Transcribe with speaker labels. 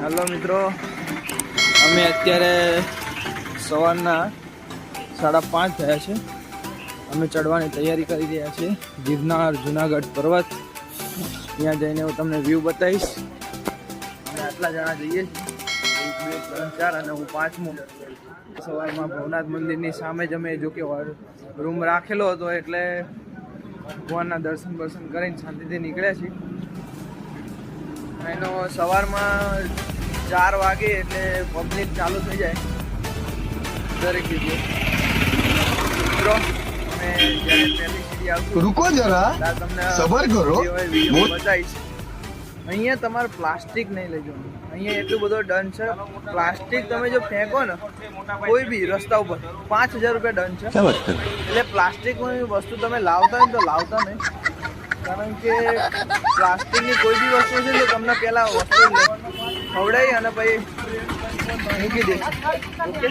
Speaker 1: Hello मित्रों, अमे अत्यारे सवाરના 5:30 થયા છે। અમે ચડવાની તૈયારી કરી રહ્યા છીએ ગિરનાર જુનાગઢ પર્વત। ત્યાં જઈને હું તમને વ્યૂ બતાવીશ। અમે આટલા જણા જઈએ છીએ, 1 2 3 4 અને હું પાંચમો। સવારમાં ભવનાથ મંદિરની સામે જ અમે જો કે રૂમ રાખેલો હતો, એટલે ભગવાનના દર્શન કરીને શાંતિથી નીકળ્યા છીએ। એનો સવારમાં 4 વાગે એટલે પબ્લિક ચાલુ થઈ જાય દરેક જગ્યાએ। મિત્રો અમે જ્યારે પહેલી સીડી આવશું,
Speaker 2: रुको जरा
Speaker 1: તમને
Speaker 2: सबर करो
Speaker 1: વિડીયો બતાવીશ। અહીંયા તમારે પ્લાસ્ટિક નહીં લઈ જવાનું। અહીંયા એટલું બધો દંડ છે। પ્લાસ્ટિક તમે જો ફેંકો ને કોઈ બી રસ્તા ઉપર 5000 રૂપિયા દંડ છે। એટલે પ્લાસ્ટિકની વસ્તુ તમે લાવતા હોય ને તો લાવતા નહીં, કારણ કે પ્લાસ્ટિકની કોઈ બી વસ્તુ છે તો તમને પહેલાં વસ્તુ ખવડાવી અને પછી મૂકી દે। ઓકે।